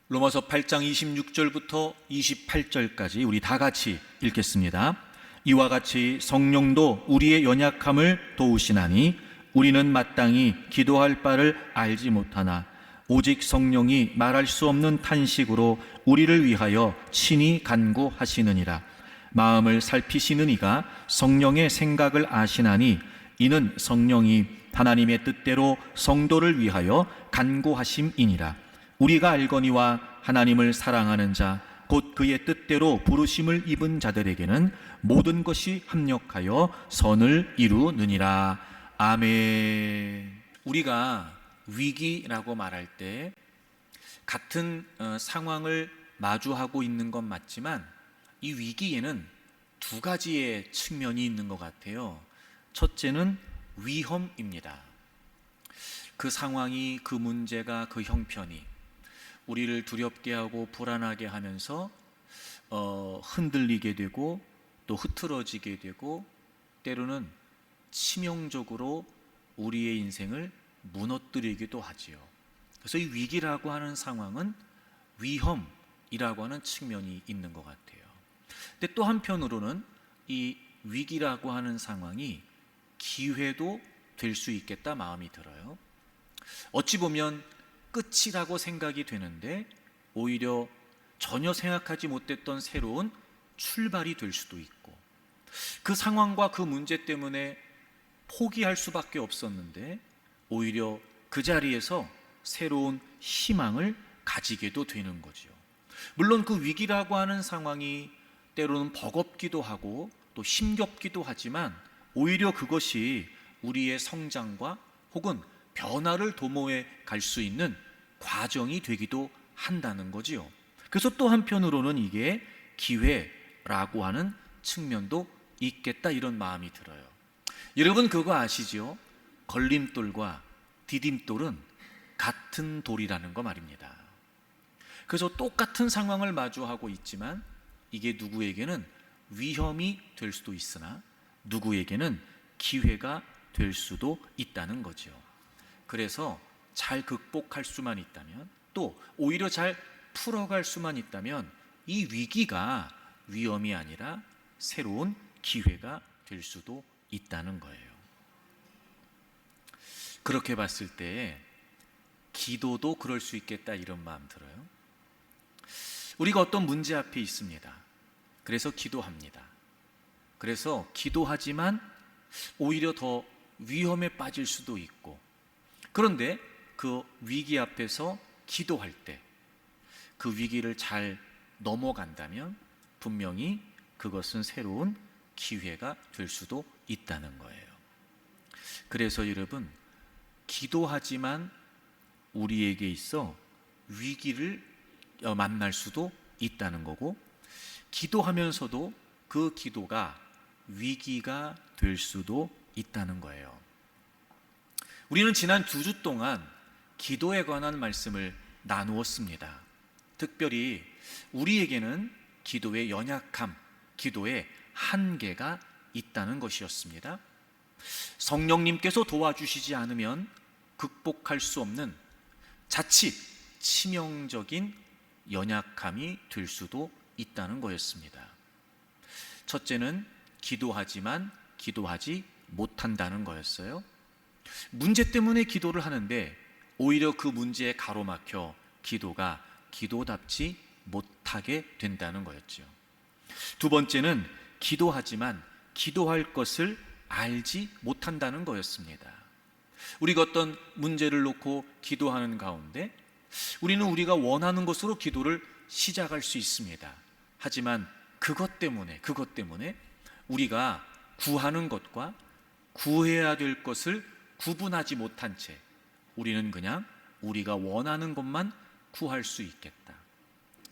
로마서 8장 26절부터 28절까지 우리 다 같이 읽겠습니다. 이와 같이 성령도 우리의 연약함을 도우시나니 우리는 마땅히 기도할 바를 알지 못하나 오직 성령이 말할 수 없는 탄식으로 우리를 위하여 친히 간구하시느니라. 마음을 살피시는 이가 성령의 생각을 아시나니 이는 성령이 하나님의 뜻대로 성도를 위하여 간구하심이니라. 우리가 알거니와 하나님을 사랑하는 자 곧 그의 뜻대로 부르심을 입은 자들에게는 모든 것이 합력하여 선을 이루느니라. 아멘. 우리가 위기라고 말할 때 같은 상황을 마주하고 있는 건 맞지만 이 위기에는 두 가지의 측면이 있는 것 같아요. 첫째는 위험입니다. 그 상황이, 그 문제가, 그 형편이 우리를 두렵게 하고 불안하게 하면서 흔들리게 되고 또 흐트러지게 되고 때로는 치명적으로 우리의 인생을 무너뜨리기도 하지요. 그래서 이 위기라고 하는 상황은 위험이라고 하는 측면이 있는 것 같아요. 근데 또 한편으로는 이 위기라고 하는 상황이 기회도 될 수 있겠다 마음이 들어요. 어찌 보면 끝이라고 생각이 되는데 오히려 전혀 생각하지 못했던 새로운 출발이 될 수도 있고, 그 상황과 그 문제 때문에 포기할 수밖에 없었는데 오히려 그 자리에서 새로운 희망을 가지게도 되는 거죠. 물론 그 위기라고 하는 상황이 때로는 버겁기도 하고 또 힘겹기도 하지만 오히려 그것이 우리의 성장과 혹은 변화를 도모해 갈 수 있는 과정이 되기도 한다는 거지요. 그래서 또 한편으로는 이게 기회라고 하는 측면도 있겠다, 이런 마음이 들어요. 여러분 그거 아시죠? 걸림돌과 디딤돌은 같은 돌이라는 거 말입니다. 그래서 똑같은 상황을 마주하고 있지만 이게 누구에게는 위험이 될 수도 있으나 누구에게는 기회가 될 수도 있다는 거죠. 그래서 잘 극복할 수만 있다면, 또 오히려 잘 풀어갈 수만 있다면 이 위기가 위험이 아니라 새로운 기회가 될 수도 있다는 거예요. 그렇게 봤을 때 기도도 그럴 수 있겠다, 이런 마음 들어요. 우리가 어떤 문제 앞에 있습니다. 그래서 기도합니다. 그래서 기도하지만 오히려 더 위험에 빠질 수도 있고, 그런데 그 위기 앞에서 기도할 때 그 위기를 잘 넘어간다면 분명히 그것은 새로운 기회가 될 수도 있다는 거예요. 그래서 여러분, 기도하지만 우리에게 있어 위기를 만날 수도 있다는 거고, 기도하면서도 그 기도가 위기가 될 수도 있다는 거예요. 우리는 지난 2주 동안 기도에 관한 말씀을 나누었습니다. 특별히 우리에게는 기도의 연약함, 기도의 한계가 있다는 것이었습니다. 성령님께서 도와주시지 않으면 극복할 수 없는 자칫 치명적인 연약함이 될 수도 있다는 거였습니다. 첫째는 기도하지만 기도하지 못한다는 거였어요. 문제 때문에 기도를 하는데 오히려 그 문제에 가로막혀 기도가 기도답지 못하게 된다는 거였죠. 두 번째는 기도하지만 기도할 것을 알지 못한다는 거였습니다. 우리가 어떤 문제를 놓고 기도하는 가운데 우리는 우리가 원하는 것으로 기도를 시작할 수 있습니다. 하지만 그것 때문에 우리가 구하는 것과 구해야 될 것을 구분하지 못한 채 우리는 그냥 우리가 원하는 것만 구할 수 있겠다.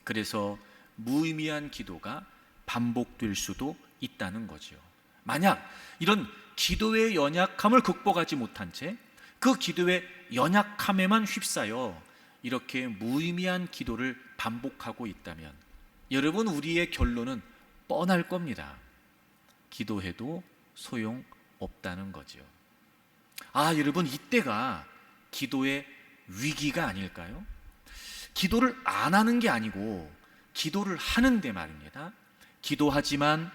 그래서 무의미한 기도가 반복될 수도 있다는 거죠. 만약 이런 기도의 연약함을 극복하지 못한 채 그 기도의 연약함에만 휩싸여 이렇게 무의미한 기도를 반복하고 있다면 여러분, 우리의 결론은 뻔할 겁니다. 기도해도 소용없다는 거죠. 여러분, 이때가 기도의 위기가 아닐까요? 기도를 안 하는 게 아니고 기도를 하는데 말입니다. 기도하지만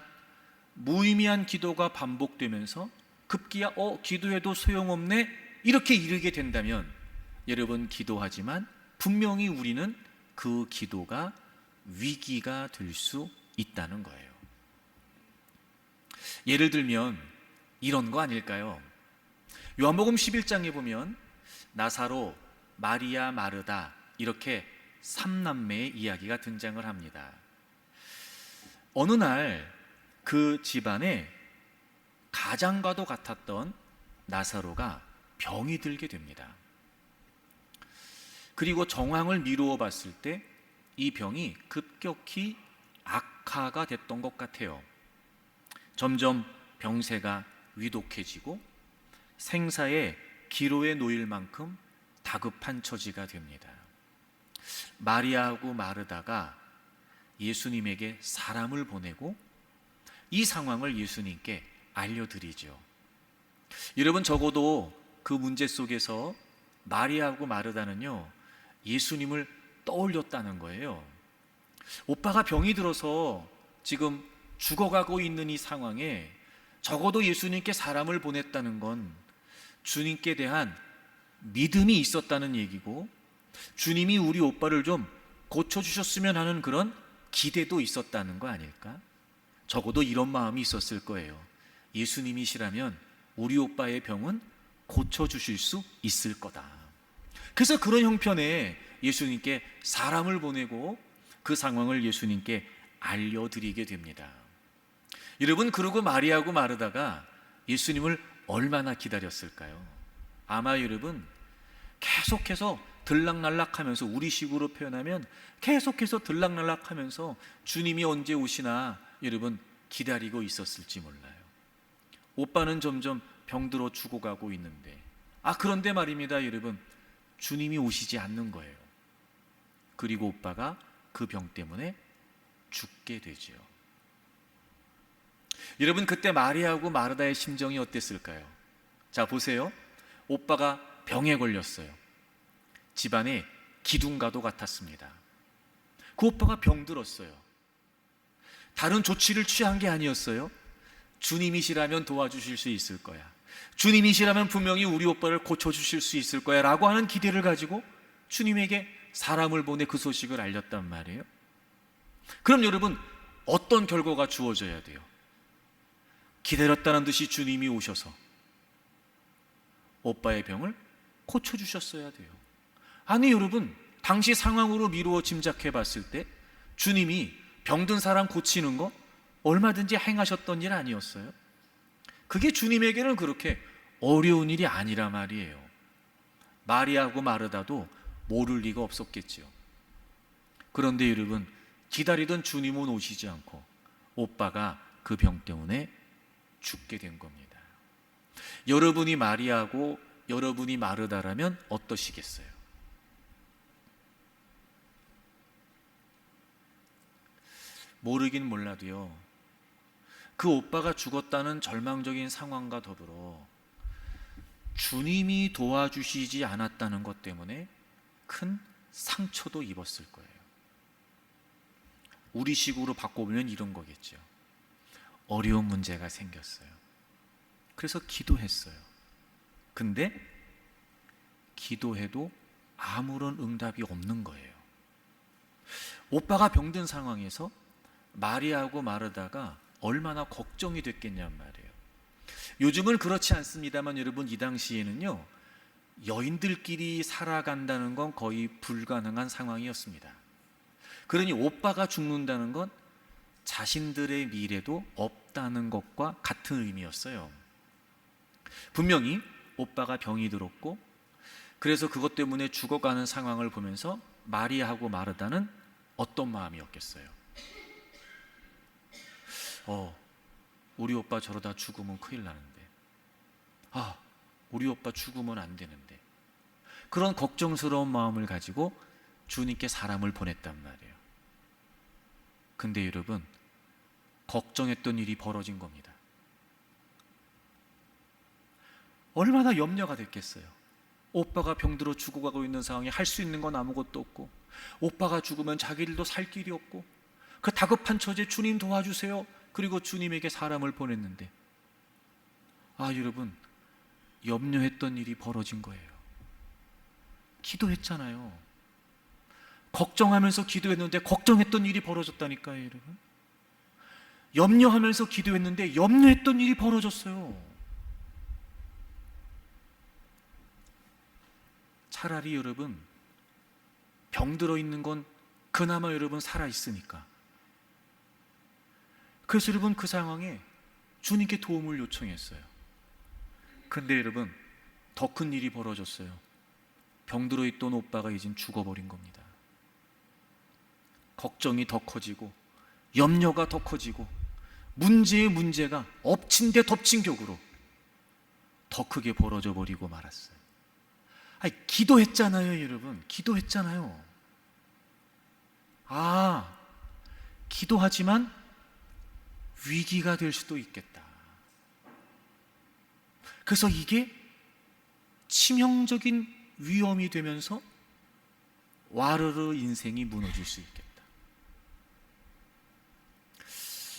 무의미한 기도가 반복되면서 급기야 기도해도 소용없네 이렇게 이르게 된다면 여러분, 기도하지만 분명히 우리는 그 기도가 위기가 될 수 있다는 거예요. 예를 들면 이런 거 아닐까요? 요한복음 11장에 보면 나사로, 마리아, 마르다 이렇게 3남매의 이야기가 등장을 합니다. 어느 날 그 집안에 가장과도 같았던 나사로가 병이 들게 됩니다. 그리고 정황을 미루어 봤을 때 이 병이 급격히 악화가 됐던 것 같아요. 점점 병세가 위독해지고 생사의 기로에 놓일 만큼 다급한 처지가 됩니다. 마리아하고 마르다가 예수님에게 사람을 보내고 이 상황을 예수님께 알려드리죠. 여러분, 적어도 그 문제 속에서 마리아하고 마르다는요, 예수님을 떠올렸다는 거예요. 오빠가 병이 들어서 지금 죽어가고 있는 이 상황에 적어도 예수님께 사람을 보냈다는 건 주님께 대한 믿음이 있었다는 얘기고, 주님이 우리 오빠를 좀 고쳐주셨으면 하는 그런 기대도 있었다는 거 아닐까? 적어도 이런 마음이 있었을 거예요. 예수님이시라면 우리 오빠의 병은 고쳐주실 수 있을 거다. 그래서 그런 형편에 예수님께 사람을 보내고 그 상황을 예수님께 알려드리게 됩니다. 여러분, 그러고 마리아하고 마르다가 예수님을 얼마나 기다렸을까요? 아마 여러분, 계속해서 들락날락하면서, 우리식으로 표현하면 계속해서 들락날락하면서 주님이 언제 오시나 여러분 기다리고 있었을지 몰라요. 오빠는 점점 병들어 죽어가고 있는데, 그런데 말입니다 여러분, 주님이 오시지 않는 거예요. 그리고 오빠가 그 병 때문에 죽게 되죠. 여러분, 그때 마리아하고 마르다의 심정이 어땠을까요? 자, 보세요. 오빠가 병에 걸렸어요. 집안에 기둥가도 같았습니다. 그 오빠가 병들었어요. 다른 조치를 취한 게 아니었어요. 주님이시라면 도와주실 수 있을 거야, 주님이시라면 분명히 우리 오빠를 고쳐주실 수 있을 거야 라고 하는 기대를 가지고 주님에게 사람을 보내 그 소식을 알렸단 말이에요. 그럼 여러분, 어떤 결과가 주어져야 돼요? 기다렸다는 듯이 주님이 오셔서 오빠의 병을 고쳐주셨어야 돼요. 아니 여러분, 당시 상황으로 미루어 짐작해 봤을 때 주님이 병든 사람 고치는 거 얼마든지 행하셨던 일 아니었어요? 그게 주님에게는 그렇게 어려운 일이 아니라 말이에요. 마리아하고 마르다도 모를 리가 없었겠죠. 그런데 여러분, 기다리던 주님은 오시지 않고 오빠가 그 병 때문에 죽게 된 겁니다. 여러분이 마리아하고 여러분이 마르다라면 어떠시겠어요? 모르긴 몰라도요, 그 오빠가 죽었다는 절망적인 상황과 더불어 주님이 도와주시지 않았다는 것 때문에 큰 상처도 입었을 거예요. 우리식으로 바꿔보면 이런 거겠죠. 어려운 문제가 생겼어요. 그래서 기도했어요. 근데 기도해도 아무런 응답이 없는 거예요. 오빠가 병든 상황에서 마리아하고 마르다가 얼마나 걱정이 됐겠냔 말이에요. 요즘은 그렇지 않습니다만 여러분, 이 당시에는요, 여인들끼리 살아간다는 건 거의 불가능한 상황이었습니다. 그러니 오빠가 죽는다는 건 자신들의 미래도 없다는 것과 같은 의미였어요. 분명히 오빠가 병이 들었고, 그래서 그것 때문에 죽어가는 상황을 보면서 마리아하고 마르다는 어떤 마음이었겠어요? 우리 오빠 저러다 죽으면 큰일 나는데, 우리 오빠 죽으면 안 되는데, 그런 걱정스러운 마음을 가지고 주님께 사람을 보냈단 말이에요. 근데 여러분, 걱정했던 일이 벌어진 겁니다. 얼마나 염려가 됐겠어요. 오빠가 병들어 죽어가고 있는 상황에 할 수 있는 건 아무것도 없고, 오빠가 죽으면 자기들도 살 길이 없고, 그 다급한 처지에 주님 도와주세요. 그리고 주님에게 사람을 보냈는데, 여러분, 염려했던 일이 벌어진 거예요. 기도했잖아요. 걱정하면서 기도했는데 걱정했던 일이 벌어졌다니까요, 여러분. 염려하면서 기도했는데 염려했던 일이 벌어졌어요. 차라리 여러분, 병들어 있는 건 그나마 여러분 살아 있으니까. 그래서 여러분 그 상황에 주님께 도움을 요청했어요. 근데 여러분, 더 큰 일이 벌어졌어요. 병들어 있던 오빠가 이젠 죽어버린 겁니다. 걱정이 더 커지고 염려가 더 커지고 문제의 문제가 엎친 데 덮친 격으로 더 크게 벌어져 버리고 말았어요. 기도했잖아요, 여러분. 기도했잖아요. 기도하지만 위기가 될 수도 있겠다. 그래서 이게 치명적인 위험이 되면서 와르르 인생이 무너질 수 있겠다.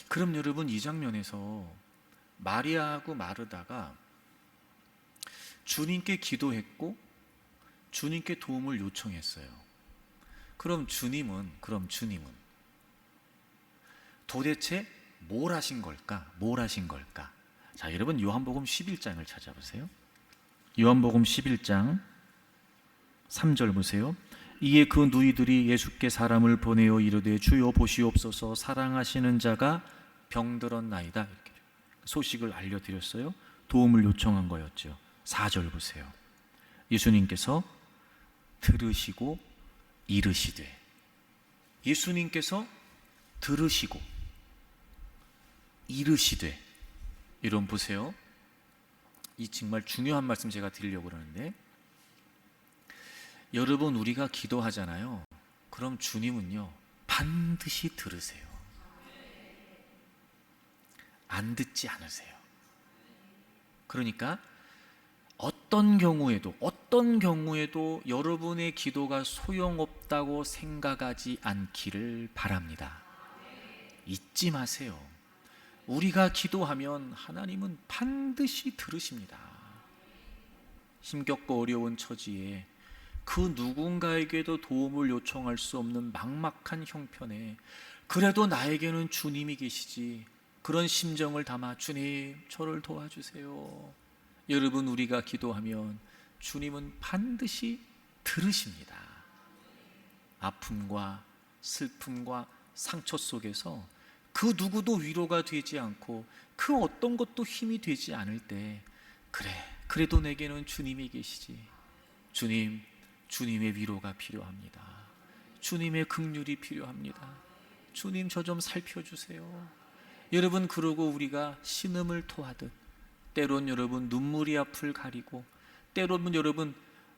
그럼 여러분, 이 장면에서 마리아하고 마르다가 주님께 기도했고 주님께 도움을 요청했어요. 그럼 주님은 도대체 뭘 하신 걸까? 자, 여러분 요한복음 11장을 찾아보세요. 요한복음 11장 3절 보세요. 이에 그 누이들이 예수께 사람을 보내어 이르되 주여 보시옵소서, 사랑하시는 자가 병들었나이다. 이렇게 소식을 알려드렸어요. 도움을 요청한 거였죠. 4절 보세요. 예수님께서 들으시고 이르시되, 예수님께서 들으시고 이르시되, 여러분 보세요. 이 정말 중요한 말씀 제가 드리려고 그러는데, 여러분 우리가 기도하잖아요. 그럼 주님은요 반드시 들으세요. 안 듣지 않으세요. 그러니까 어떤 경우에도 여러분의 기도가 소용없다고 생각하지 않기를 바랍니다. 잊지 마세요. 우리가 기도하면 하나님은 반드시 들으십니다. 힘겹고 어려운 처지에 그 누군가에게도 도움을 요청할 수 없는 막막한 형편에 그래도 나에게는 주님이 계시지, 그런 심정을 담아 주님 저를 도와주세요. 여러분, 우리가 기도하면 주님은 반드시 들으십니다. 아픔과 슬픔과 상처 속에서 그 누구도 위로가 되지 않고 그 어떤 것도 힘이 되지 않을 때, 그래도 내게는 주님이 계시지. 주님의 위로가 필요합니다. 주님의 긍휼이 필요합니다. 주님 저 좀 살펴주세요. 여러분, 그러고 우리가 신음을 토하듯, 때론 여러분 눈물이 앞을 가리고, 때로는 여러분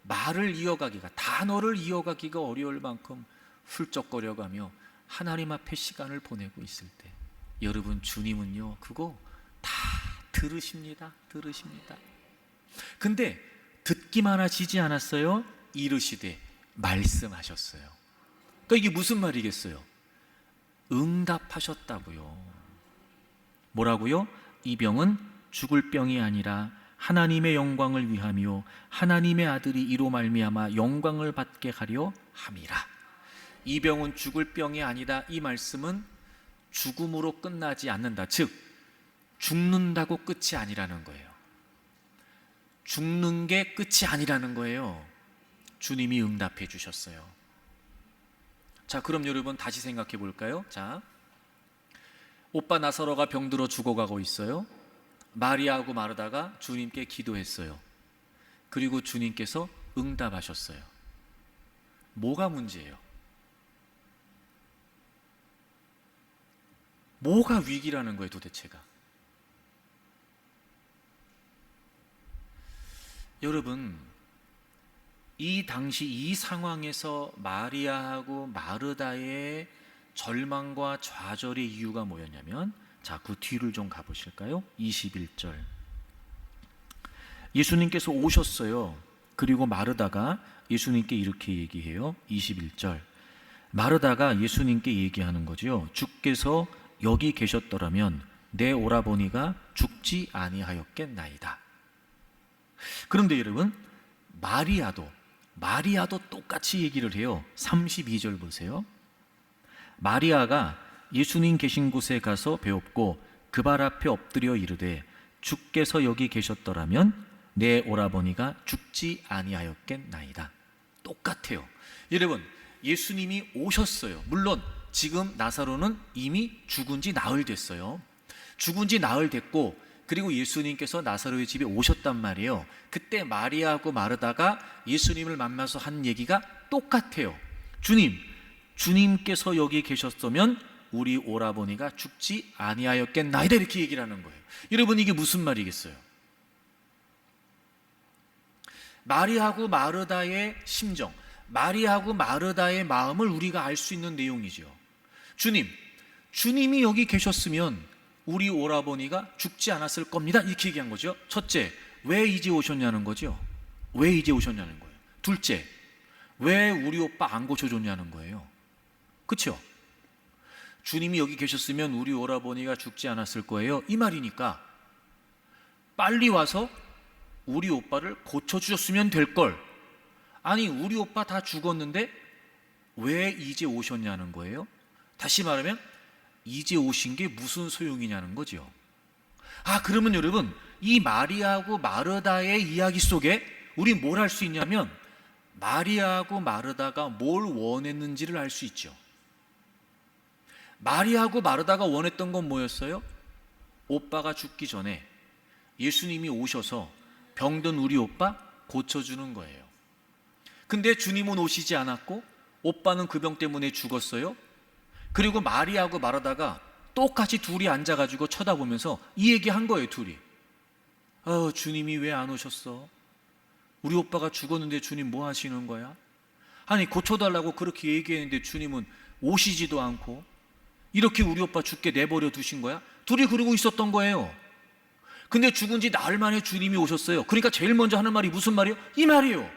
단어를 이어가기가 어려울 만큼 훌쩍거려가며 하나님 앞에 시간을 보내고 있을 때, 여러분 주님은요 그거 다 들으십니다. 근데 듣기만 하시지 않았어요. 이르시되, 말씀하셨어요. 그러니까 이게 무슨 말이겠어요? 응답하셨다고요. 뭐라고요? 이 병은 죽을 병이 아니라 하나님의 영광을 위하며 하나님의 아들이 이로 말미암아 영광을 받게 하려 함이라. 이 병은 죽을 병이 아니다. 이 말씀은 죽음으로 끝나지 않는다. 즉 죽는다고 끝이 아니라는 거예요. 죽는 게 끝이 아니라는 거예요. 주님이 응답해 주셨어요. 자, 그럼 여러분 다시 생각해 볼까요? 자, 오빠 나사로가 병들어 죽어가고 있어요. 마리아하고 마르다가 주님께 기도했어요. 그리고 주님께서 응답하셨어요. 뭐가 문제예요? 뭐가 위기라는 거예요, 도대체가? 여러분, 이 당시 이 상황에서 마리아하고 마르다의 절망과 좌절의 이유가 뭐였냐면, 자, 그 뒤를 좀 가보실까요? 21절. 예수님께서 오셨어요. 그리고 마르다가 예수님께 이렇게 얘기해요. 21절. 마르다가 예수님께 얘기하는 거죠. 주께서 여기 계셨더라면 내 오라버니가 죽지 아니하였겠나이다. 그런데 여러분, 마리아도 똑같이 얘기를 해요. 32절 보세요. 마리아가 예수님 계신 곳에 가서 배웠고 그 발 앞에 엎드려 이르되 주께서 여기 계셨더라면 내 오라버니가 죽지 아니하였겠나이다. 똑같아요. 여러분, 예수님이 오셨어요. 물론 지금 나사로는 이미 죽은 지 나흘 됐어요. 죽은 지 나흘 됐고, 그리고 예수님께서 나사로의 집에 오셨단 말이에요. 그때 마리아하고 마르다가 예수님을 만나서 한 얘기가 똑같아요. 주님께서 여기 계셨으면 우리 오라버니가 죽지 아니하였겠나이다, 이렇게 얘기를 하는 거예요. 여러분, 이게 무슨 말이겠어요? 마리아하고 마르다의 심정, 마리아하고 마르다의 마음을 우리가 알 수 있는 내용이죠. 주님이 여기 계셨으면 우리 오라버니가 죽지 않았을 겁니다, 이렇게 얘기한 거죠. 첫째, 왜 이제 오셨냐는 거죠. 왜 이제 오셨냐는 거예요. 둘째, 왜 우리 오빠 안 고쳐줬냐는 거예요. 그렇죠? 주님이 여기 계셨으면 우리 오라버니가 죽지 않았을 거예요, 이 말이니까 빨리 와서 우리 오빠를 고쳐주셨으면 될걸. 아니, 우리 오빠 다 죽었는데 왜 이제 오셨냐는 거예요. 다시 말하면 이제 오신 게 무슨 소용이냐는 거죠. 그러면 여러분, 이 마리아하고 마르다의 이야기 속에 우리 뭘 할 수 있냐면 마리아하고 마르다가 뭘 원했는지를 알 수 있죠. 마리아하고 마르다가 원했던 건 뭐였어요? 오빠가 죽기 전에 예수님이 오셔서 병든 우리 오빠 고쳐주는 거예요. 근데 주님은 오시지 않았고 오빠는 그 병 때문에 죽었어요. 그리고 마리아하고 마르다가 똑같이 둘이 앉아가지고 쳐다보면서 이 얘기 한 거예요, 둘이. 주님이 왜 안 오셨어? 우리 오빠가 죽었는데 주님 뭐 하시는 거야? 아니, 고쳐달라고 그렇게 얘기했는데 주님은 오시지도 않고 이렇게 우리 오빠 죽게 내버려 두신 거야? 둘이 그러고 있었던 거예요. 근데 죽은 지 나흘 만에 주님이 오셨어요. 그러니까 제일 먼저 하는 말이 무슨 말이에요? 이 말이에요.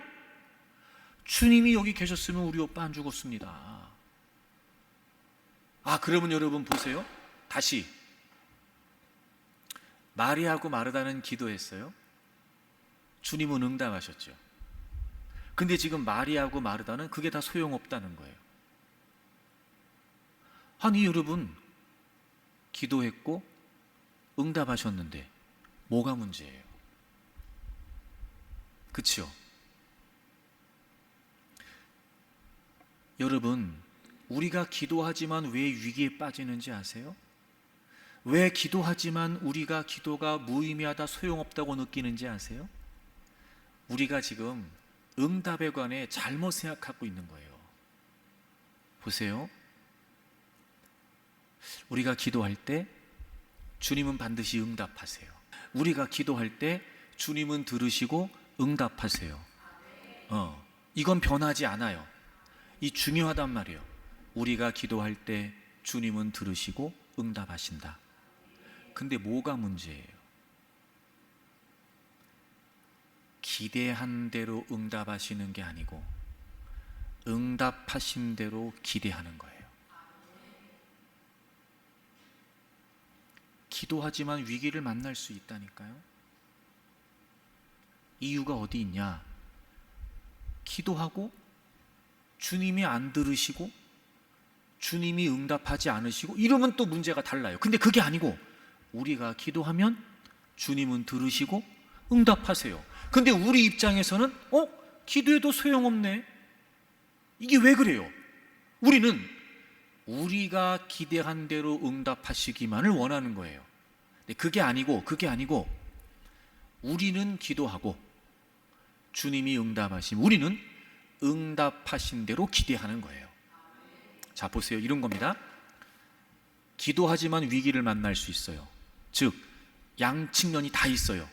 주님이 여기 계셨으면 우리 오빠 안 죽었습니다. 그러면 여러분 보세요. 다시 마리아하고 마르다는 기도했어요. 주님은 응답하셨죠. 근데 지금 마리아하고 마르다는 그게 다 소용없다는 거예요. 아니, 여러분, 기도했고 응답하셨는데 뭐가 문제예요? 그치요? 여러분, 우리가 기도하지만 왜 위기에 빠지는지 아세요? 왜 기도하지만 우리가 기도가 무의미하다, 소용없다고 느끼는지 아세요? 우리가 지금 응답에 관해 잘못 생각하고 있는 거예요. 보세요. 우리가 기도할 때 주님은 반드시 응답하세요. 우리가 기도할 때 주님은 들으시고 응답하세요. 이건 변하지 않아요. 이 중요하단 말이에요. 우리가 기도할 때 주님은 들으시고 응답하신다. 근데 뭐가 문제예요? 기대한 대로 응답하시는 게 아니고 응답하신 대로 기대하는 거예요. 기도하지만 위기를 만날 수 있다니까요. 이유가 어디 있냐? 기도하고 주님이 안 들으시고 주님이 응답하지 않으시고 이러면 또 문제가 달라요. 근데 그게 아니고 우리가 기도하면 주님은 들으시고 응답하세요. 근데 우리 입장에서는 기도해도 소용없네. 이게 왜 그래요? 우리는 우리가 기대한 대로 응답하시기만을 원하는 거예요. 근데 그게 아니고 우리는 기도하고 주님이 응답하심, 우리는 응답하신 대로 기대하는 거예요. 자, 보세요. 이런 겁니다. 기도하지만 위기를 만날 수 있어요. 즉, 양측면이 다 있어요.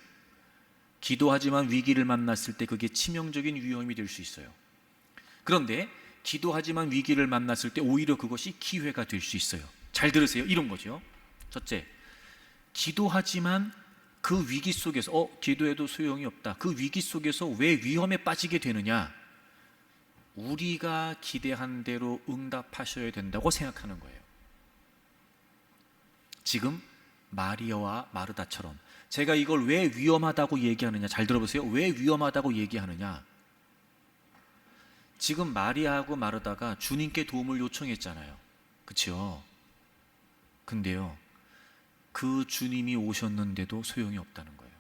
기도하지만 위기를 만났을 때 그게 치명적인 위험이 될 수 있어요. 그런데 기도하지만 위기를 만났을 때 오히려 그것이 기회가 될 수 있어요. 잘 들으세요. 이런 거죠. 첫째, 기도하지만 그 위기 속에서 기도해도 소용이 없다. 그 위기 속에서 왜 위험에 빠지게 되느냐? 우리가 기대한 대로 응답하셔야 된다고 생각하는 거예요. 지금 마리아와 마르다처럼 제가 이걸 왜 위험하다고 얘기하느냐, 잘 들어보세요. 왜 위험하다고 얘기하느냐? 지금 마리아하고 마르다가 주님께 도움을 요청했잖아요. 그렇죠? 근데요, 그 주님이 오셨는데도 소용이 없다는 거예요.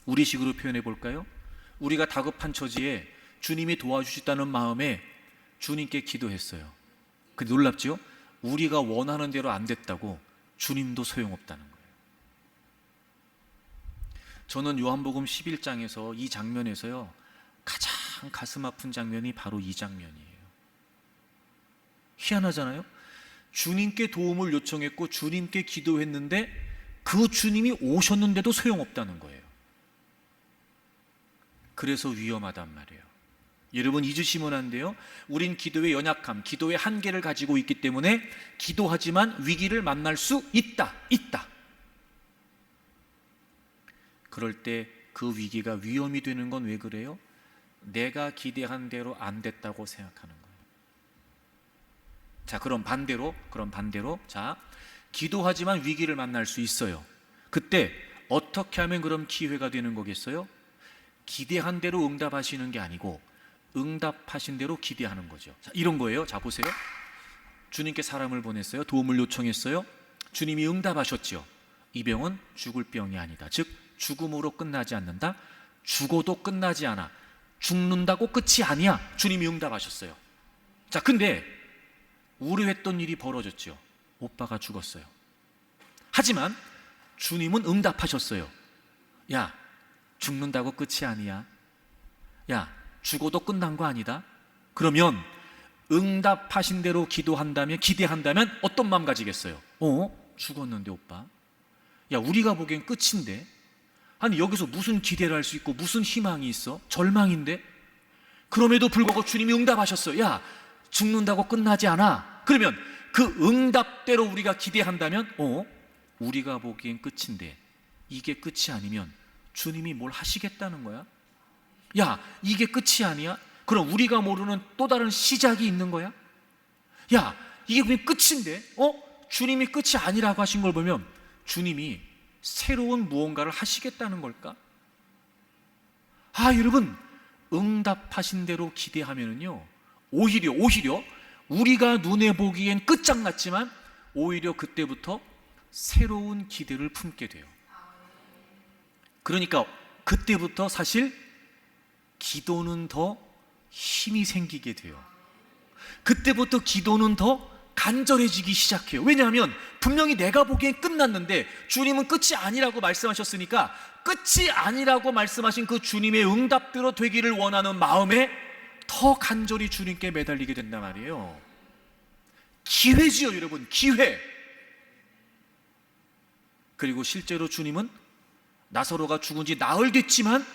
우리식으로 표현해 볼까요? 우리가 다급한 처지에 주님이 도와주시다는 마음에 주님께 기도했어요. 근데 놀랍죠? 우리가 원하는 대로 안 됐다고 주님도 소용없다는 거예요. 저는 요한복음 11장에서 이 장면에서요, 가장 가슴 아픈 장면이 바로 이 장면이에요. 희한하잖아요? 주님께 도움을 요청했고 주님께 기도했는데 그 주님이 오셨는데도 소용없다는 거예요. 그래서 위험하단 말이에요. 여러분 잊으시면 안 돼요. 우린 기도의 연약함, 기도의 한계를 가지고 있기 때문에 기도하지만 위기를 만날 수 있다. 그럴 때 그 위기가 위험이 되는 건 왜 그래요? 내가 기대한 대로 안 됐다고 생각하는 거예요. 자, 그럼 반대로 자, 기도하지만 위기를 만날 수 있어요. 그때 어떻게 하면 그럼 기회가 되는 거겠어요? 기대한 대로 응답하시는 게 아니고 응답하신 대로 기대하는 거죠. 자, 이런 거예요. 자, 보세요. 주님께 사람을 보냈어요. 도움을 요청했어요. 주님이 응답하셨죠. 이 병은 죽을 병이 아니다. 즉 죽음으로 끝나지 않는다. 죽어도 끝나지 않아. 죽는다고 끝이 아니야. 주님이 응답하셨어요. 자, 근데 우려했던 일이 벌어졌죠. 오빠가 죽었어요. 하지만 주님은 응답하셨어요. 야, 죽는다고 끝이 아니야. 야, 죽어도 끝난 거 아니다. 그러면 응답하신 대로 기대한다면 어떤 마음 가지겠어요? 죽었는데 오빠. 야, 우리가 보기엔 끝인데. 아니, 여기서 무슨 기대를 할 수 있고 무슨 희망이 있어? 절망인데. 그럼에도 불구하고 주님이 응답하셨어요. 야, 죽는다고 끝나지 않아. 그러면 그 응답대로 우리가 기대한다면 우리가 보기엔 끝인데 이게 끝이 아니면 주님이 뭘 하시겠다는 거야? 야, 이게 끝이 아니야? 그럼 우리가 모르는 또 다른 시작이 있는 거야? 야, 이게 그냥 끝인데 주님이 끝이 아니라고 하신 걸 보면 주님이 새로운 무언가를 하시겠다는 걸까? 여러분, 응답하신 대로 기대하면은요, 오히려 우리가 눈에 보기엔 끝장났지만 오히려 그때부터 새로운 기대를 품게 돼요. 그러니까 그때부터 사실 기도는 더 힘이 생기게 돼요. 그때부터 기도는 더 간절해지기 시작해요. 왜냐하면 분명히 내가 보기엔 끝났는데 주님은 끝이 아니라고 말씀하셨으니까 끝이 아니라고 말씀하신 그 주님의 응답대로 되기를 원하는 마음에 더 간절히 주님께 매달리게 된단 말이에요. 기회지요, 여러분, 기회. 그리고 실제로 주님은 나사로가 죽은 지 나흘 됐지만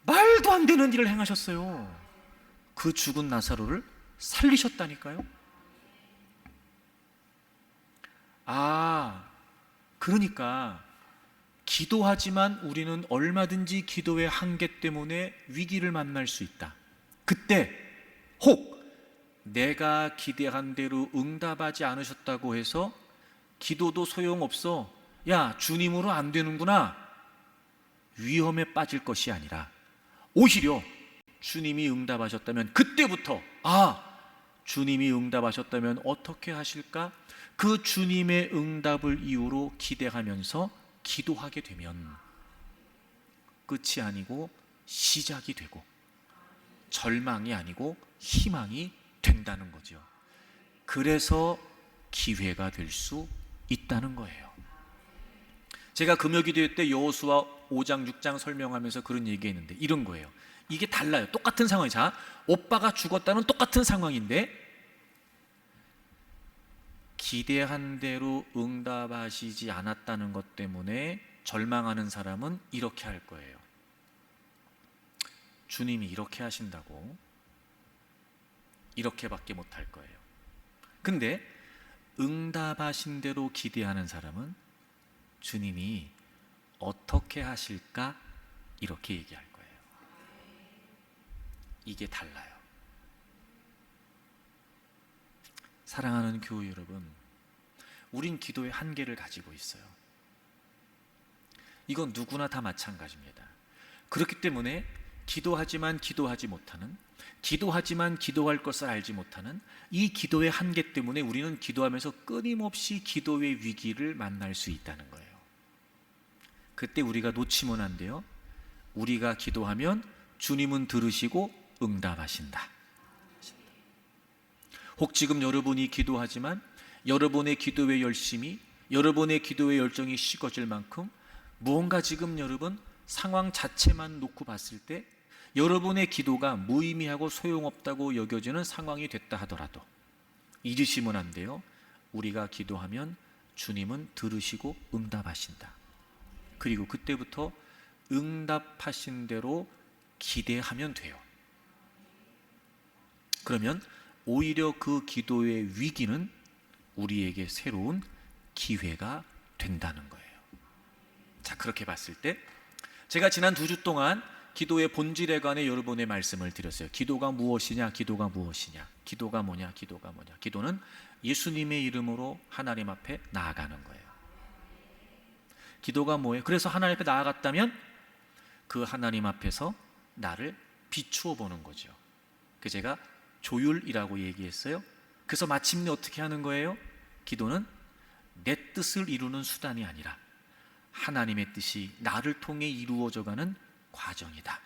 말도 안 되는 일을 행하셨어요. 그 죽은 나사로를 살리셨다니까요. 그러니까 기도하지만 우리는 얼마든지 기도의 한계 때문에 위기를 만날 수 있다. 그때 혹 내가 기대한 대로 응답하지 않으셨다고 해서 기도도 소용없어. 야, 주님으로 안 되는구나. 위험에 빠질 것이 아니라 오히려 주님이 응답하셨다면 그때부터 주님이 응답하셨다면 어떻게 하실까? 그 주님의 응답을 이유로 기대하면서 기도하게 되면 끝이 아니고 시작이 되고 절망이 아니고 희망이 된다는 거죠. 그래서 기회가 될 수 있다는 거예요. 제가 금요기도 때 여호수아 5장 6장 설명하면서 그런 얘기했는데 이런 거예요. 이게 달라요. 똑같은 상황이. 자, 오빠가 죽었다는 똑같은 상황인데 기대한 대로 응답하시지 않았다는 것 때문에 절망하는 사람은 이렇게 할 거예요. 주님이 이렇게 하신다고 이렇게밖에 못할 거예요. 근데 응답하신 대로 기대하는 사람은 주님이 어떻게 하실까? 이렇게 얘기할 거예요. 이게 달라요. 사랑하는 교우 여러분, 우린 기도의 한계를 가지고 있어요. 이건 누구나 다 마찬가지입니다. 그렇기 때문에 기도하지만 기도하지 못하는, 기도하지만 기도할 것을 알지 못하는 이 기도의 한계 때문에 우리는 기도하면서 끊임없이 기도의 위기를 만날 수 있다는 거예요. 그때 우리가 놓치면 안 돼요. 우리가 기도하면 주님은 들으시고 응답하신다. 혹 지금 여러분이 기도하지만 여러분의 기도의 열심이, 여러분의 기도의 열정이 식어질 만큼 무언가 지금 여러분 상황 자체만 놓고 봤을 때 여러분의 기도가 무의미하고 소용없다고 여겨지는 상황이 됐다 하더라도 잊으시면 안 돼요. 우리가 기도하면 주님은 들으시고 응답하신다. 그리고 그때부터 응답하신 대로 기대하면 돼요. 그러면 오히려 그 기도의 위기는 우리에게 새로운 기회가 된다는 거예요. 자, 그렇게 봤을 때 제가 지난 2주 동안 기도의 본질에 관해 여러분의 말씀을 드렸어요. 기도가 무엇이냐, 기도가 무엇이냐, 기도가 뭐냐, 기도가 뭐냐. 기도는 예수님의 이름으로 하나님 앞에 나아가는 거예요. 기도가 뭐예요? 그래서 하나님 앞에 나아갔다면 그 하나님 앞에서 나를 비추어 보는 거죠. 그 제가 조율이라고 얘기했어요. 그래서 마침내 어떻게 하는 거예요? 기도는 내 뜻을 이루는 수단이 아니라 하나님의 뜻이 나를 통해 이루어져가는 과정이다.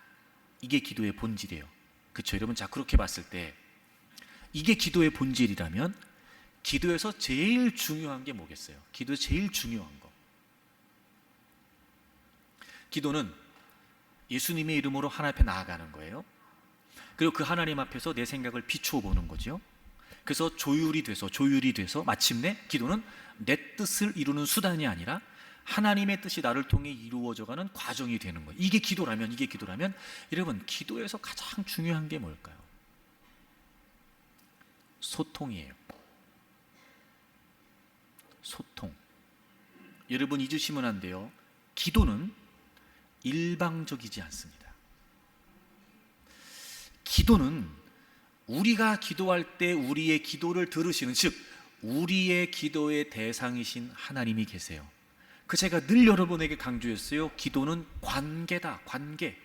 이게 기도의 본질이에요. 그렇죠, 여러분? 자, 그렇게 봤을 때 이게 기도의 본질이라면 기도에서 제일 중요한 게 뭐겠어요? 기도에서 제일 중요한 거, 기도는 예수님의 이름으로 하나님 앞에 나아가는 거예요. 그리고 그 하나님 앞에서 내 생각을 비추어 보는 거죠. 그래서 조율이 돼서 마침내 기도는 내 뜻을 이루는 수단이 아니라 하나님의 뜻이 나를 통해 이루어져가는 과정이 되는 거예요. 이게 기도라면 여러분, 기도에서 가장 중요한 게 뭘까요? 소통이에요. 소통. 여러분 잊으시면 안 돼요. 기도는 일방적이지 않습니다. 기도는 우리가 기도할 때 우리의 기도를 들으시는, 즉 우리의 기도의 대상이신 하나님이 계세요. 그 제가 늘 여러분에게 강조했어요. 기도는 관계다. 관계.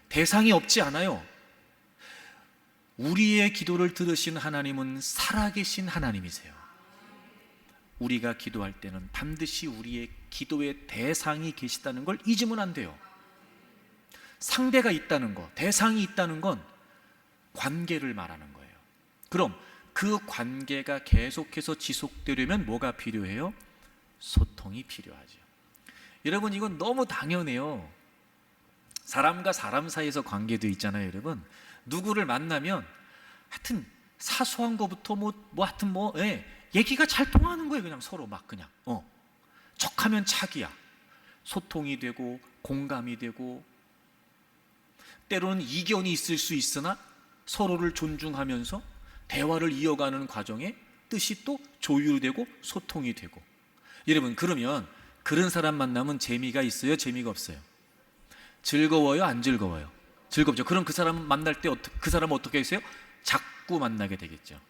대상이 없지 않아요. 우리의 기도를 들으신 하나님은 살아계신 하나님이세요. 우리가 기도할 때는 반드시 우리의 기도의 대상이 계시다는 걸 잊으면 안 돼요. 상대가 있다는 거, 대상이 있다는 건 관계를 말하는 거예요. 그럼 그 관계가 계속해서 지속되려면 뭐가 필요해요? 소통이 필요하죠. 여러분, 이건 너무 당연해요. 사람과 사람 사이에서 관계도 있잖아요. 여러분, 누구를 만나면 하여튼 사소한 거부터 얘기가 잘 통하는 거예요. 그냥 서로 척하면 착이야. 소통이 되고 공감이 되고 때로는 이견이 있을 수 있으나 서로를 존중하면서 대화를 이어가는 과정에 뜻이 또 조율되고 소통이 되고. 여러분, 그러면 그런 사람 만나면 재미가 있어요? 재미가 없어요? 즐거워요? 안 즐거워요? 즐겁죠. 그럼 그 사람 만날 때 그 사람은 어떻게 했어요? 자꾸 만나게 되겠죠.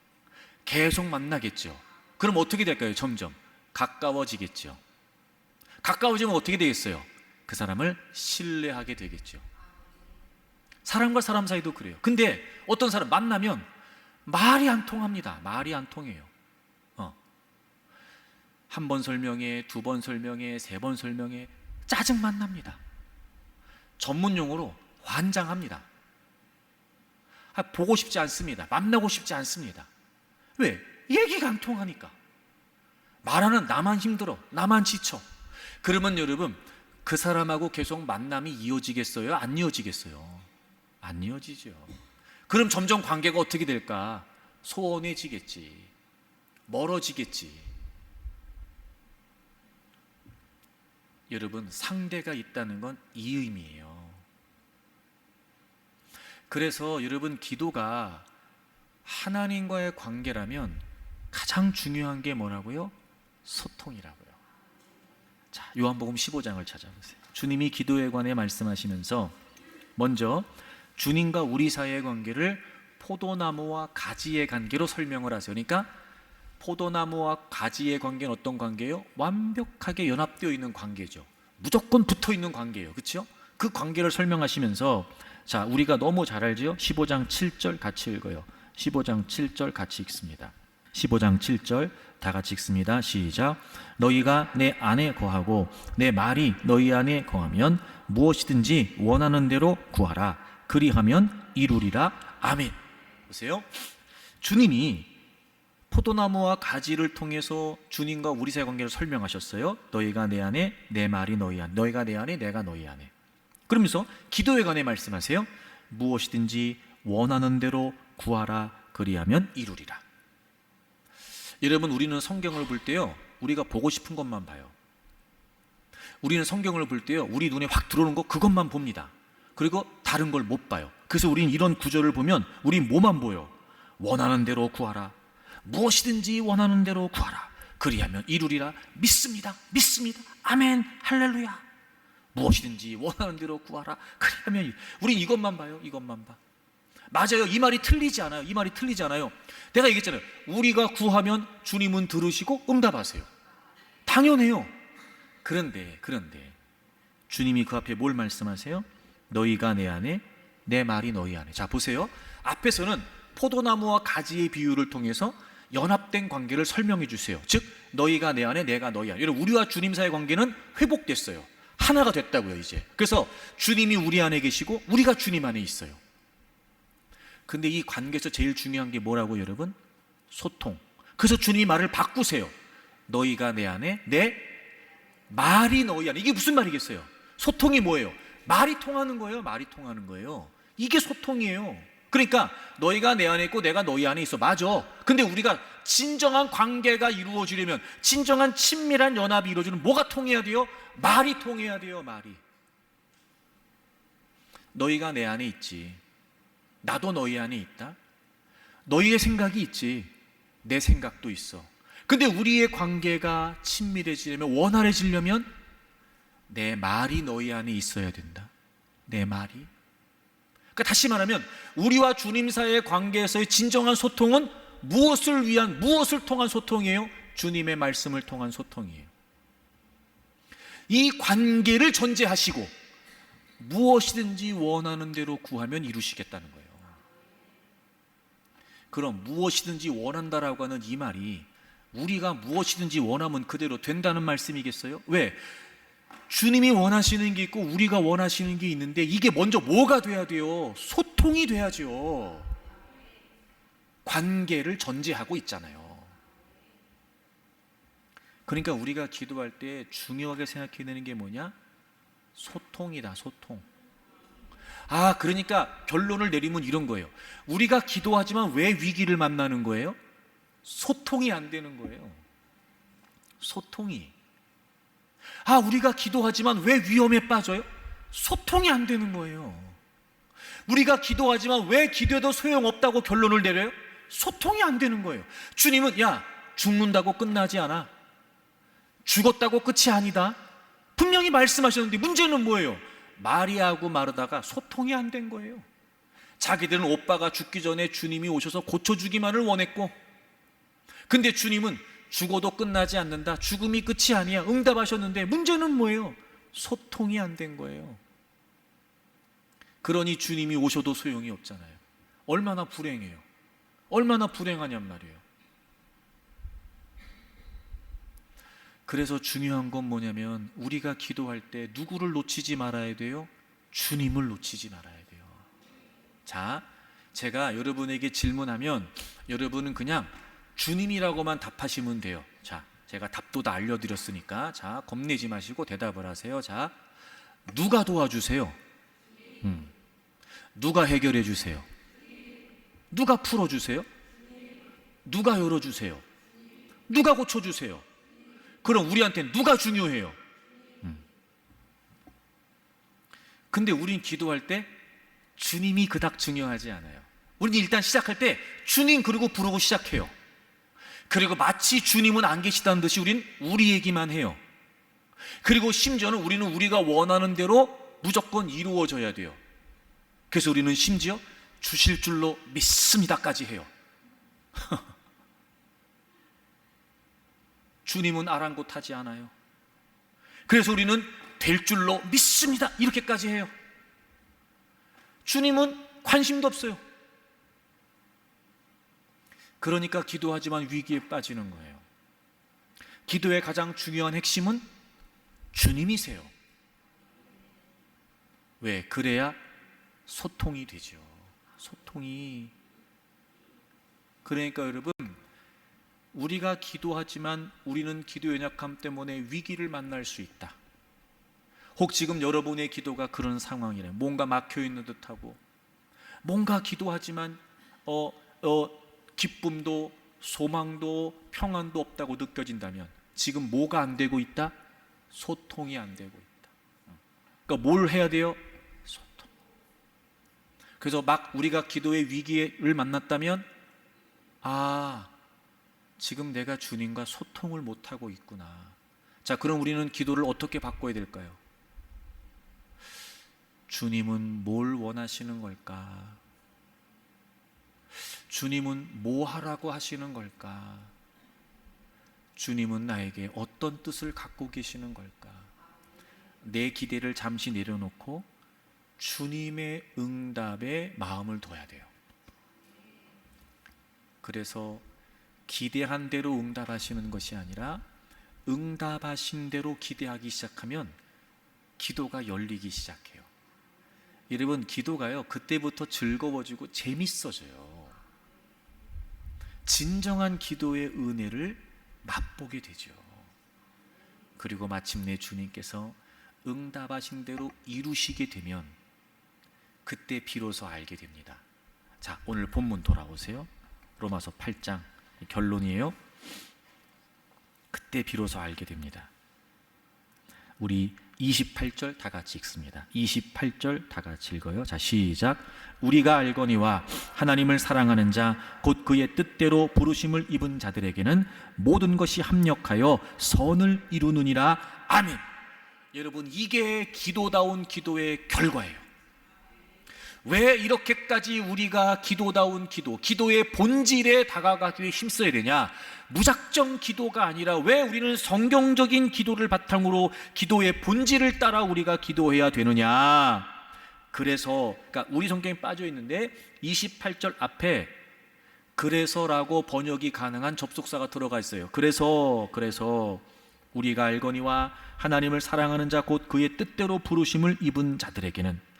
계속 만나겠죠. 그럼 어떻게 될까요? 점점 가까워지겠죠. 가까워지면 어떻게 되겠어요? 그 사람을 신뢰하게 되겠죠. 사람과 사람 사이도 그래요. 근데 어떤 사람 만나면 말이 안 통합니다. 말이 안 통해요. 한 번 설명해, 2번 설명해, 3번 설명해, 짜증만 납니다. 전문 용어로 환장합니다. 보고 싶지 않습니다. 만나고 싶지 않습니다. 왜? 얘기가 안 통하니까. 말하는 나만 힘들어, 나만 지쳐. 그러면 여러분, 그 사람하고 계속 만남이 이어지겠어요? 안 이어지겠어요? 안 이어지죠. 그럼 점점 관계가 어떻게 될까? 소원해지겠지. 멀어지겠지. 여러분, 상대가 있다는 건 이 의미예요. 그래서 여러분, 기도가 하나님과의 관계라면 가장 중요한 게 뭐라고요? 소통이라고요. 자, 요한복음 15장을 찾아보세요. 주님이 기도에 관해 말씀하시면서 먼저 주님과 우리 사이의 관계를 포도나무와 가지의 관계로 설명을 하세요. 그러니까 포도나무와 가지의 관계는 어떤 관계예요? 완벽하게 연합되어 있는 관계죠. 무조건 붙어 있는 관계예요. 그렇죠? 그 관계를 설명하시면서, 자, 우리가 너무 잘 알죠? 15장 7절 같이 읽어요. 15장 7절 같이 읽습니다. 15장 7절 다 같이 읽습니다. 시작. 너희가 내 안에 거하고 내 말이 너희 안에 거하면 무엇이든지 원하는 대로 구하라. 그리하면 이루리라. 아멘. 보세요. 주님이 포도나무와 가지를 통해서 주님과 우리 사이의 관계를 설명하셨어요. 너희가 내 안에, 내 말이 너희 안에, 너희가 내 안에, 내가 너희 안에. 그러면서 기도에 관해 말씀하세요. 무엇이든지 원하는 대로 구하라. 그리하면 이루리라. 여러분, 우리는 성경을 볼 때요, 우리가 보고 싶은 것만 봐요. 우리는 성경을 볼 때요, 우리 눈에 확 들어오는 거 그것만 봅니다. 그리고 다른 걸 못 봐요. 그래서 우리는 이런 구절을 보면 우리 뭐만 보여? 원하는 대로 구하라. 무엇이든지 원하는 대로 구하라. 그리하면 이루리라. 믿습니다. 믿습니다. 아멘. 할렐루야. 무엇이든지 원하는 대로 구하라. 그리하면 우린 이것만 봐요. 이것만 봐. 맞아요. 이 말이 틀리지 않아요. 이 말이 틀리지 않아요. 내가 얘기했잖아요. 우리가 구하면 주님은 들으시고 응답하세요. 당연해요. 그런데 주님이 그 앞에 뭘 말씀하세요? 너희가 내 안에, 내 말이 너희 안에. 자, 보세요. 앞에서는 포도나무와 가지의 비유를 통해서 연합된 관계를 설명해 주세요. 즉 너희가 내 안에, 내가 너희 안에. 여러분, 우리와 주님 사이의 관계는 회복됐어요. 하나가 됐다고요. 이제 그래서 주님이 우리 안에 계시고 우리가 주님 안에 있어요. 근데 이 관계에서 제일 중요한 게 뭐라고, 여러분? 소통. 그래서 주님이 말을 바꾸세요. 너희가 내 안에, 내 말이 너희 안에. 이게 무슨 말이겠어요? 소통이 뭐예요? 말이 통하는 거예요. 말이 통하는 거예요. 이게 소통이에요. 그러니까 너희가 내 안에 있고 내가 너희 안에 있어. 맞아. 근데 우리가 진정한 관계가 이루어지려면, 진정한 친밀한 연합이 이루어지면 뭐가 통해야 돼요? 말이 통해야 돼요. 말이. 너희가 내 안에 있지. 나도 너희 안에 있다. 너희의 생각이 있지. 내 생각도 있어. 근데 우리의 관계가 친밀해지려면, 원활해지려면 내 말이 너희 안에 있어야 된다. 내 말이. 그러니까 다시 말하면 우리와 주님 사이의 관계에서의 진정한 소통은 무엇을 위한, 무엇을 통한 소통이에요? 주님의 말씀을 통한 소통이에요. 이 관계를 전제하시고 무엇이든지 원하는 대로 구하면 이루시겠다는 거예요. 그럼 무엇이든지 원한다라고 하는 이 말이 우리가 무엇이든지 원하면 그대로 된다는 말씀이겠어요? 왜? 주님이 원하시는 게 있고 우리가 원하시는 게 있는데 이게 먼저 뭐가 돼야 돼요? 소통이 돼야죠. 관계를 전제하고 있잖아요. 그러니까 우리가 기도할 때 중요하게 생각해야 되는 게 뭐냐? 소통이다. 소통. 그러니까 결론을 내리면 이런 거예요. 우리가 기도하지만 왜 위기를 만나는 거예요? 소통이 안 되는 거예요. 소통이. 우리가 기도하지만 왜 위험에 빠져요? 소통이 안 되는 거예요. 우리가 기도하지만 왜 기도해도 소용없다고 결론을 내려요? 소통이 안 되는 거예요. 주님은 죽는다고 끝나지 않아. 죽었다고 끝이 아니다. 분명히 말씀하셨는데 문제는 뭐예요? 마리아하고 마르다가 소통이 안 된 거예요. 자기들은 오빠가 죽기 전에 주님이 오셔서 고쳐주기만을 원했고, 근데 주님은 죽어도 끝나지 않는다. 죽음이 끝이 아니야. 응답하셨는데 문제는 뭐예요? 소통이 안 된 거예요. 그러니 주님이 오셔도 소용이 없잖아요. 얼마나 불행해요. 얼마나 불행하냔 말이에요. 그래서 중요한 건 뭐냐면 우리가 기도할 때 누구를 놓치지 말아야 돼요? 주님을 놓치지 말아야 돼요. 자, 제가 여러분에게 질문하면 여러분은 그냥 주님이라고만 답하시면 돼요. 자, 제가 답도 다 알려드렸으니까 자, 겁내지 마시고 대답을 하세요. 자, 누가 도와주세요? 누가 해결해 주세요? 누가 풀어주세요? 누가 열어주세요? 누가 고쳐주세요? 그럼 우리한테는 누가 중요해요? 근데 우린 기도할 때 주님이 그닥 중요하지 않아요. 우린 일단 시작할 때 주님 그리고 부르고 시작해요. 그리고 마치 주님은 안 계시다는 듯이 우린 우리 얘기만 해요. 그리고 심지어는 우리는 우리가 원하는 대로 무조건 이루어져야 돼요. 그래서 우리는 심지어 주실 줄로 믿습니다까지 해요. 주님은 아랑곳하지 않아요. 그래서 우리는 될 줄로 믿습니다 이렇게까지 해요. 주님은 관심도 없어요. 그러니까 기도하지만 위기에 빠지는 거예요. 기도의 가장 중요한 핵심은 주님이세요. 왜? 그래야 소통이 되죠. 소통이. 그러니까 여러분, 우리가 기도하지만 우리는 기도 연약함 때문에 위기를 만날 수 있다. 혹 지금 여러분의 기도가 그런 상황이래요. 뭔가 막혀있는 듯하고, 뭔가 기도하지만 기쁨도 소망도 평안도 없다고 느껴진다면 지금 뭐가 안 되고 있다? 소통이 안 되고 있다. 그러니까 뭘 해야 돼요? 소통. 그래서 막 우리가 기도의 위기를 만났다면, 지금 내가 주님과 소통을 못하고 있구나. 자, 그럼 우리는 기도를 어떻게 바꿔야 될까요? 주님은 뭘 원하시는 걸까? 주님은 뭐 하라고 하시는 걸까? 주님은 나에게 어떤 뜻을 갖고 계시는 걸까? 내 기대를 잠시 내려놓고 주님의 응답에 마음을 둬야 돼요. 그래서 기대한 대로 응답하시는 것이 아니라 응답하신 대로 기대하기 시작하면 기도가 열리기 시작해요. 여러분, 기도가요, 그때부터 즐거워지고 재밌어져요. 진정한 기도의 은혜를 맛보게 되죠. 그리고 마침내 주님께서 응답하신 대로 이루시게 되면 그때 비로소 알게 됩니다. 자, 오늘 본문 돌아오세요. 로마서 8장 결론이에요. 그때 비로소 알게 됩니다. 우리 28절 다 같이 읽습니다. 28절 다 같이 읽어요. 자, 시작. 우리가 알거니와 하나님을 사랑하는 자 곧 그의 뜻대로 부르심을 입은 자들에게는 모든 것이 합력하여 선을 이루느니라. 아멘. 여러분, 이게 기도다운 기도의 결과예요. 왜 이렇게까지 우리가 기도다운 기도, 기도의 본질에 다가가기 위해 힘써야 되냐? 무작정 기도가 아니라 왜 우리는 성경적인 기도를 바탕으로 기도의 본질을 따라 우리가 기도해야 되느냐? 그래서, 그러니까 우리 성경에 빠져 있는데 28절 앞에 그래서라고 번역이 가능한 접속사가 들어가 있어요. 그래서 우리가 알거니와 하나님을 사랑하는 자 곧 그의 뜻대로 부르심을 입은 자들에게는.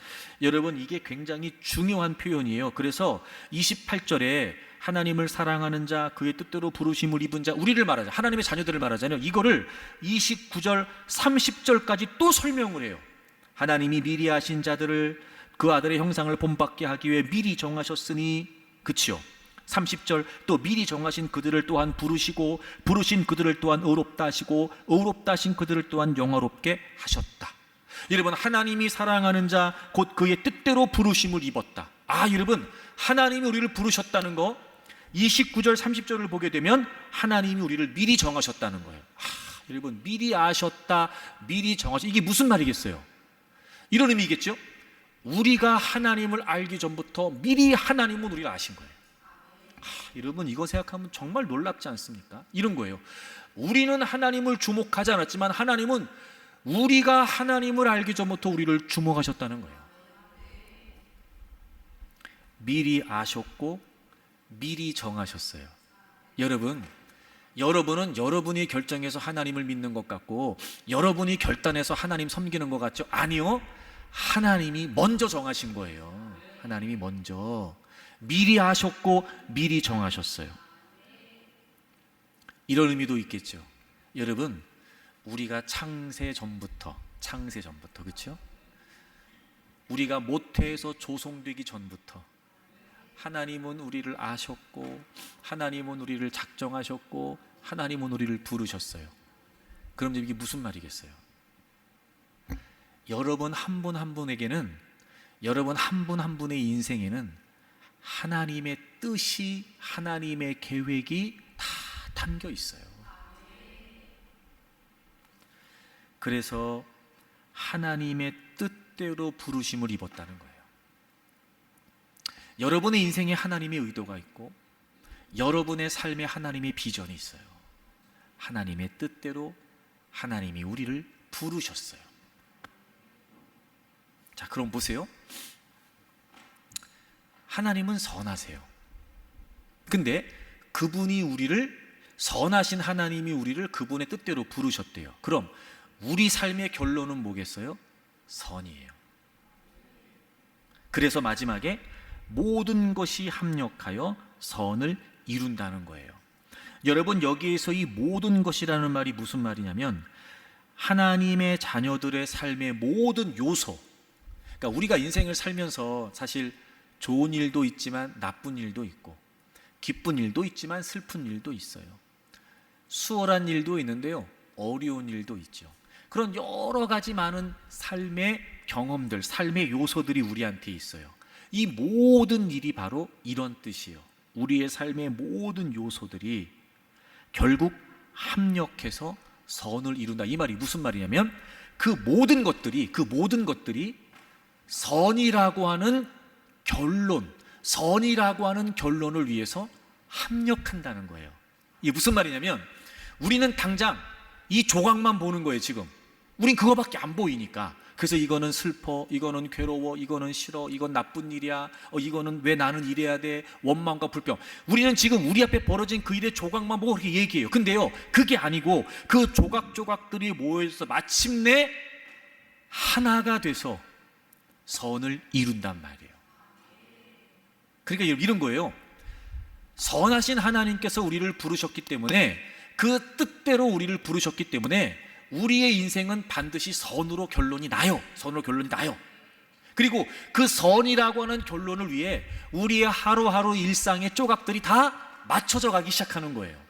여러분, 이게 굉장히 중요한 표현이에요. 그래서 28절에 하나님을 사랑하는 자, 그의 뜻대로 부르심을 입은 자, 우리를 말하자, 하나님의 자녀들을 말하잖아요. 이거를 29절, 30절까지 또 설명을 해요. 하나님이 미리 하신 자들을 그 아들의 형상을 본받게 하기 위해 미리 정하셨으니, 그치요? 30절, 또 미리 정하신 그들을 또한 부르시고 부르신 그들을 또한 의롭다 하시고 의롭다 하신 그들을 또한 영화롭게 하셨다. 여러분, 하나님이 사랑하는 자 곧 그의 뜻대로 부르심을 입었다. 여러분, 하나님이 우리를 부르셨다는 거 29절 30절을 보게 되면 하나님이 우리를 미리 정하셨다는 거예요. 여러분, 미리 아셨다, 미리 정하셨다, 이게 무슨 말이겠어요? 이런 의미겠죠? 우리가 하나님을 알기 전부터 미리 하나님은 우리를 아신 거예요. 여러분, 이거 생각하면 정말 놀랍지 않습니까? 이런 거예요. 우리는 하나님을 주목하지 않았지만 하나님은 우리가 하나님을 알기 전부터 우리를 주목하셨다는 거예요. 미리 아셨고 미리 정하셨어요. 여러분은 여러분이 결정해서 하나님을 믿는 것 같고 여러분이 결단해서 하나님 섬기는 것 같죠? 아니요, 하나님이 먼저 정하신 거예요. 하나님이 먼저 미리 아셨고 미리 정하셨어요. 이런 의미도 있겠죠. 여러분, 우리가 창세 전부터, 그렇죠? 우리가 모태에서 조성되기 전부터 하나님은 우리를 아셨고 하나님은 우리를 작정하셨고 하나님은 우리를 부르셨어요. 그럼 이게 무슨 말이겠어요? 여러분 한 분 한 분에게는, 여러분 한 분 한 분의 인생에는 하나님의 뜻이, 하나님의 계획이 다 담겨 있어요. 그래서 하나님의 뜻대로 부르심을 입었다는 거예요. 여러분의 인생에 하나님의 의도가 있고 여러분의 삶에 하나님의 비전이 있어요. 하나님의 뜻대로 하나님이 우리를 부르셨어요. 자, 그럼 보세요. 하나님은 선하세요. 근데 그분이 선하신 하나님이 우리를 그분의 뜻대로 부르셨대요. 그럼 우리 삶의 결론은 뭐겠어요? 선이에요. 그래서 마지막에 모든 것이 합력하여 선을 이룬다는 거예요. 여러분, 여기에서 이 모든 것이라는 말이 무슨 말이냐면 하나님의 자녀들의 삶의 모든 요소, 그러니까 우리가 인생을 살면서 사실 좋은 일도 있지만 나쁜 일도 있고 기쁜 일도 있지만 슬픈 일도 있어요. 수월한 일도 있는데요, 어려운 일도 있죠. 그런 여러 가지 많은 삶의 경험들, 삶의 요소들이 우리한테 있어요. 이 모든 일이 바로 이런 뜻이에요. 우리의 삶의 모든 요소들이 결국 합력해서 선을 이룬다. 이 말이 무슨 말이냐면 그 모든 것들이 선이라고 하는 결론을 위해서 합력한다는 거예요. 이게 무슨 말이냐면 우리는 당장 이 조각만 보는 거예요. 지금 우린 그거밖에 안 보이니까. 그래서 이거는 슬퍼, 이거는 괴로워, 이거는 싫어, 이건 나쁜 일이야, 이거는 왜 나는 이래야 돼, 원망과 불평. 우리는 지금 우리 앞에 벌어진 그 일의 조각만 보고 그렇게 얘기해요. 근데요, 그게 아니고 그 조각조각들이 모여서 마침내 하나가 돼서 선을 이룬단 말이에요. 그러니까 이런 거예요. 선하신 하나님께서 우리를 부르셨기 때문에, 그 뜻대로 우리를 부르셨기 때문에 우리의 인생은 반드시 선으로 결론이 나요. 그리고 그 선이라고 하는 결론을 위해 우리의 하루하루 일상의 조각들이 다 맞춰져 가기 시작하는 거예요.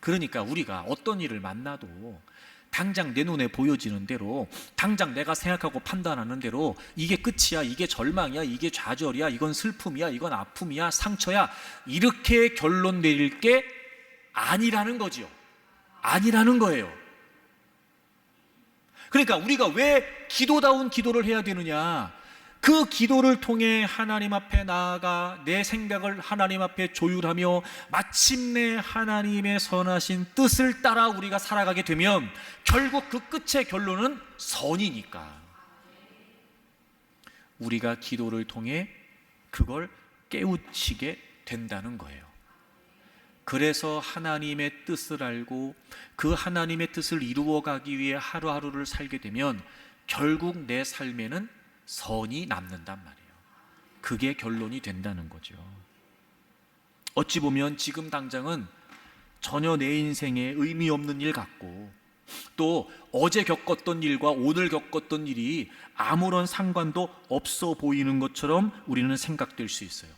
그러니까 우리가 어떤 일을 만나도 당장 내 눈에 보여지는 대로, 당장 내가 생각하고 판단하는 대로 이게 끝이야, 이게 절망이야, 이게 좌절이야, 이건 슬픔이야, 이건 아픔이야, 상처야, 이렇게 결론 내릴 게 아니라는 거지요. 아니라는 거예요. 그러니까 우리가 왜 기도다운 기도를 해야 되느냐? 그 기도를 통해 하나님 앞에 나아가 내 생각을 하나님 앞에 조율하며 마침내 하나님의 선하신 뜻을 따라 우리가 살아가게 되면 결국 그 끝의 결론은 선이니까 우리가 기도를 통해 그걸 깨우치게 된다는 거예요. 그래서 하나님의 뜻을 알고 그 하나님의 뜻을 이루어가기 위해 하루하루를 살게 되면 결국 내 삶에는 선이 남는단 말이에요. 그게 결론이 된다는 거죠. 어찌 보면 지금 당장은 전혀 내 인생에 의미 없는 일 같고, 또 어제 겪었던 일과 오늘 겪었던 일이 아무런 상관도 없어 보이는 것처럼 우리는 생각될 수 있어요.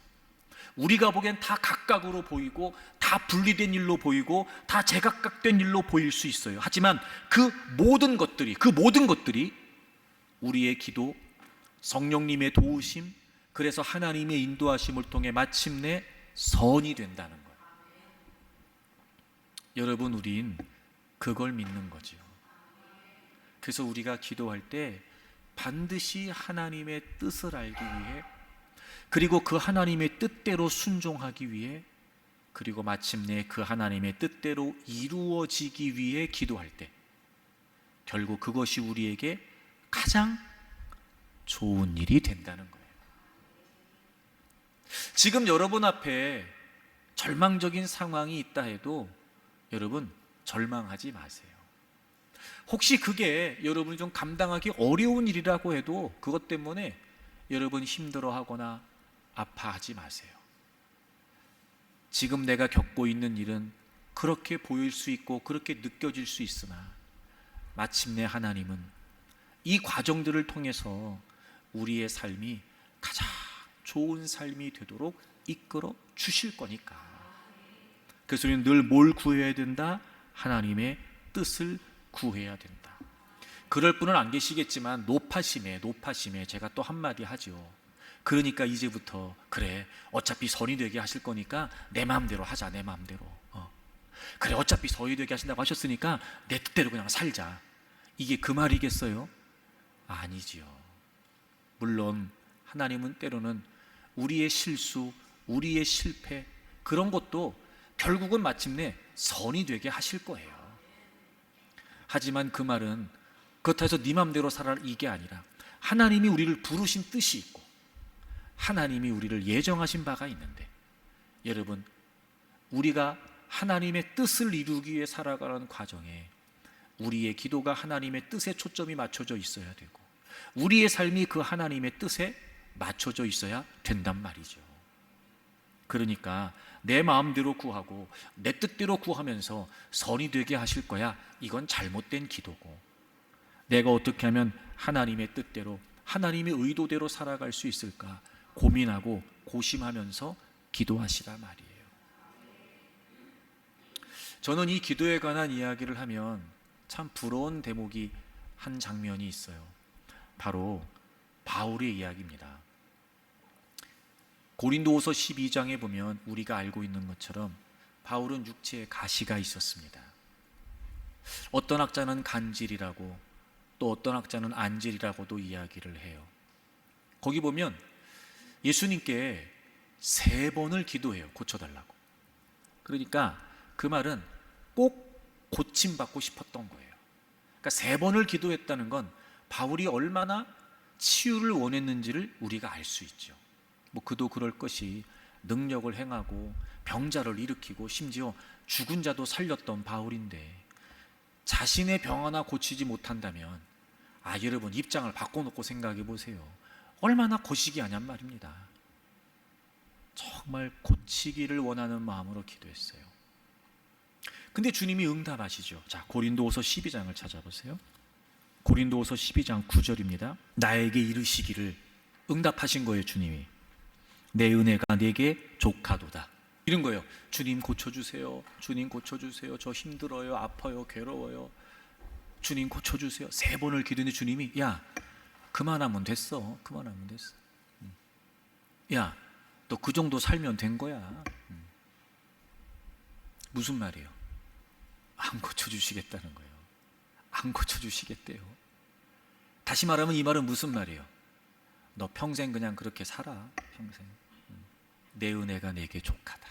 우리가 보기엔 다 각각으로 보이고 다 분리된 일로 보이고 다 제각각된 일로 보일 수 있어요. 하지만 그 모든 것들이 우리의 기도, 성령님의 도우심, 그래서 하나님의 인도하심을 통해 마침내 선이 된다는 거예요. 여러분, 우린 그걸 믿는 거죠. 그래서 우리가 기도할 때 반드시 하나님의 뜻을 알기 위해, 그리고 그 하나님의 뜻대로 순종하기 위해, 그리고 마침내 그 하나님의 뜻대로 이루어지기 위해 기도할 때 결국 그것이 우리에게 가장 좋은 일이 된다는 거예요. 지금 여러분 앞에 절망적인 상황이 있다 해도 여러분 절망하지 마세요. 혹시 그게 여러분이 좀 감당하기 어려운 일이라고 해도 그것 때문에 여러분 힘들어하거나 아파하지 마세요. 지금 내가 겪고 있는 일은 그렇게 보일 수 있고 그렇게 느껴질 수 있으나 마침내 하나님은 이 과정들을 통해서 우리의 삶이 가장 좋은 삶이 되도록 이끌어 주실 거니까. 그래서 우리는 늘 뭘 구해야 된다? 하나님의 뜻을 구해야 된다. 그럴 분은 안 계시겠지만 노파심에 제가 또 한마디 하죠. 그러니까 이제부터 그래, 어차피 선이 되게 하실 거니까 내 마음대로 하자. 내 마음대로. 그래, 어차피 선이 되게 하신다고 하셨으니까 내 뜻대로 그냥 살자. 이게 그 말이겠어요? 아니지요. 물론 하나님은 때로는 우리의 실수, 우리의 실패, 그런 것도 결국은 마침내 선이 되게 하실 거예요. 하지만 그 말은 그렇다 해서 네 맘대로 살아라 이게 아니라, 하나님이 우리를 부르신 뜻이 있고 하나님이 우리를 예정하신 바가 있는데, 여러분, 우리가 하나님의 뜻을 이루기 위해 살아가는 과정에 우리의 기도가 하나님의 뜻에 초점이 맞춰져 있어야 되고, 우리의 삶이 그 하나님의 뜻에 맞춰져 있어야 된단 말이죠. 그러니까 내 마음대로 구하고 내 뜻대로 구하면서 선이 되게 하실 거야, 이건 잘못된 기도고, 내가 어떻게 하면 하나님의 뜻대로, 하나님의 의도대로 살아갈 수 있을까 고민하고 고심하면서 기도하시라 말이에요. 저는 이 기도에 관한 이야기를 하면 참 부러운 대목이 한 장면이 있어요. 바로 바울의 이야기입니다. 고린도후서 12장에 보면 우리가 알고 있는 것처럼 바울은 육체에 가시가 있었습니다. 어떤 학자는 간질이라고, 또 어떤 학자는 안질이라고도 이야기를 해요. 거기 보면 예수님께 3번을 기도해요. 고쳐달라고. 그러니까 그 말은 꼭 고침받고 싶었던 거예요. 그러니까 3번을 기도했다는 건 바울이 얼마나 치유를 원했는지를 우리가 알 수 있죠. 그도 그럴 것이 능력을 행하고 병자를 일으키고 심지어 죽은 자도 살렸던 바울인데, 자신의 병 하나 고치지 못한다면, 여러분 입장을 바꿔놓고 생각해 보세요. 얼마나 거시기 하냔 말입니다. 정말 고치기를 원하는 마음으로 기도했어요. 근데 주님이 응답하시죠. 자, 고린도후서 12장을 찾아보세요. 고린도후서 12장 9절입니다. 나에게 이르시기를, 응답하신 거예요. 주님이 내 은혜가 내게 족하도다, 이런 거예요. 주님 고쳐주세요. 주님 고쳐주세요. 저 힘들어요. 아파요. 괴로워요. 주님 고쳐주세요. 3번을 기도했는데 주님이, 야, 그만하면 됐어. 그만하면 됐어. 야, 너 그 정도 살면 된 거야. 무슨 말이에요? 안 고쳐주시겠다는 거예요. 안 고쳐주시겠대요. 다시 말하면 이 말은 무슨 말이에요? 너 평생 그냥 그렇게 살아. 평생. 내 은혜가 내게 족하다.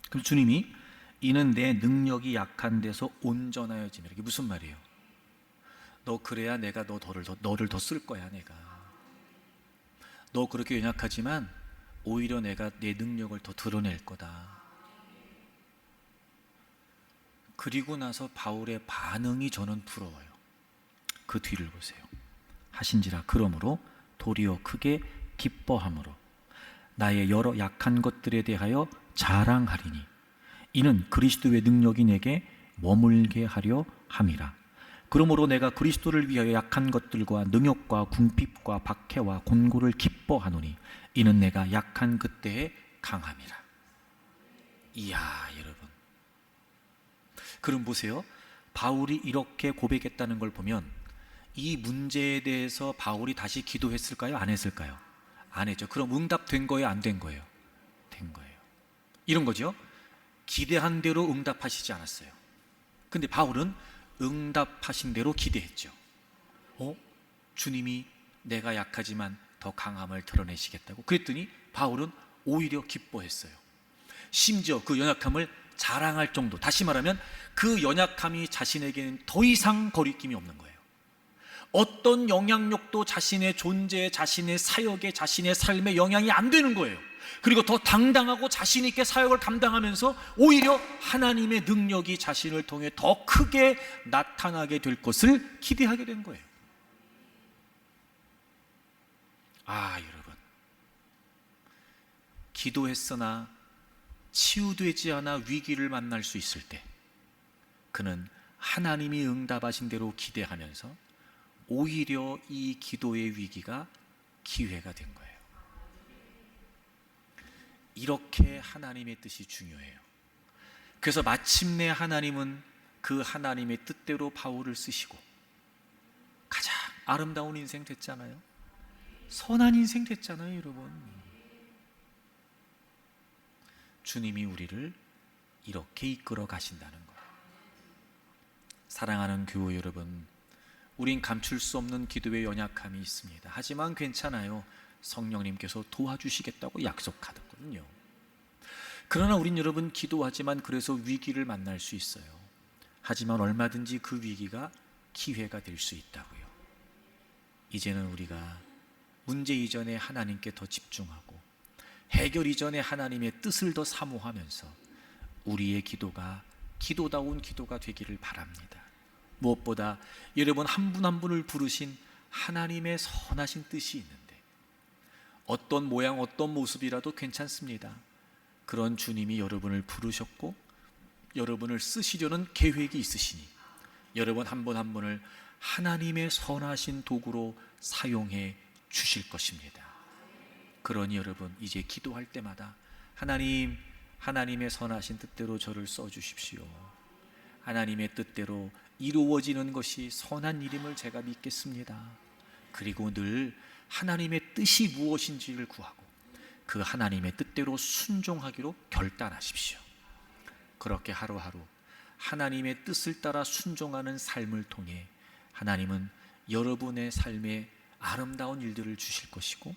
그럼 주님이, 이는 내 능력이 약한 데서 온전하여지며, 이게 무슨 말이에요? 너 그래야 내가 너를 더 쓸 거야. 내가 너 그렇게 연약하지만 오히려 내가 내 능력을 더 드러낼 거다. 그리고 나서 바울의 반응이 저는 부러워요. 그 뒤를 보세요. 하신지라 그러므로 도리어 크게 기뻐함으로 나의 여러 약한 것들에 대하여 자랑하리니, 이는 그리스도의 능력이 내게 머물게 하려 함이라. 그러므로 내가 그리스도를 위하여 약한 것들과 능욕과 궁핍과 박해와 곤고를 기뻐하노니, 이는 내가 약한 그때에 강함이라. 이야, 여러분, 그럼 보세요. 바울이 이렇게 고백했다는 걸 보면 이 문제에 대해서 바울이 다시 기도했을까요? 안 했을까요? 안 했죠. 그럼 응답된 거예요? 안 된 거예요? 된 거예요. 이런 거죠. 기대한 대로 응답하시지 않았어요. 근데 바울은 응답하신 대로 기대했죠. 주님이 내가 약하지만 더 강함을 드러내시겠다고. 그랬더니 바울은 오히려 기뻐했어요. 심지어 그 연약함을 자랑할 정도, 다시 말하면 그 연약함이 자신에게는 더 이상 거리낌이 없는 거예요. 어떤 영향력도 자신의 존재에, 자신의 사역에, 자신의 삶에 영향이 안 되는 거예요. 그리고 더 당당하고 자신 있게 사역을 감당하면서 오히려 하나님의 능력이 자신을 통해 더 크게 나타나게 될 것을 기대하게 된 거예요. 여러분, 기도했으나 치유되지 않아 위기를 만날 수 있을 때, 그는 하나님이 응답하신 대로 기대하면서 오히려 이 기도의 위기가 기회가 된 거예요. 이렇게 하나님의 뜻이 중요해요. 그래서 마침내 하나님은 그 하나님의 뜻대로 바울을 쓰시고 가장 아름다운 인생 됐잖아요. 선한 인생 됐잖아요, 여러분. 주님이 우리를 이렇게 이끌어 가신다는 거예요. 사랑하는 교우 여러분, 우린 감출 수 없는 기도의 연약함이 있습니다. 하지만 괜찮아요. 성령님께서 도와주시겠다고 약속하거든요. 그러나 우린 여러분 기도하지만 그래서 위기를 만날 수 있어요. 하지만 얼마든지 그 위기가 기회가 될 수 있다고요. 이제는 우리가 문제 이전에 하나님께 더 집중하고 해결 이전에 하나님의 뜻을 더 사모하면서 우리의 기도가 기도다운 기도가 되기를 바랍니다. 무엇보다 여러분 한 분 한 분을 부르신 하나님의 선하신 뜻이 있는데 어떤 모양 어떤 모습이라도 괜찮습니다. 그런 주님이 여러분을 부르셨고 여러분을 쓰시려는 계획이 있으시니 여러분 한 분 한 분을 하나님의 선하신 도구로 사용해 주실 것입니다. 그러니 여러분 이제 기도할 때마다 하나님, 하나님의 선하신 뜻대로 저를 써주십시오. 하나님의 뜻대로 이루어지는 것이 선한 일임을 제가 믿겠습니다. 그리고 늘 하나님의 뜻이 무엇인지를 구하고 그 하나님의 뜻대로 순종하기로 결단하십시오. 그렇게 하루하루 하나님의 뜻을 따라 순종하는 삶을 통해 하나님은 여러분의 삶에 아름다운 일들을 주실 것이고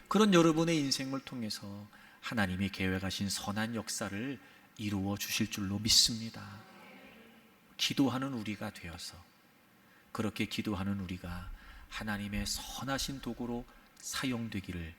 그런 여러분의 인생을 통해서 하나님이 계획하신 선한 역사를 이루어 주실 줄로 믿습니다. 기도하는 우리가 되어서 그렇게 기도하는 우리가 하나님의 선하신 도구로 사용되기를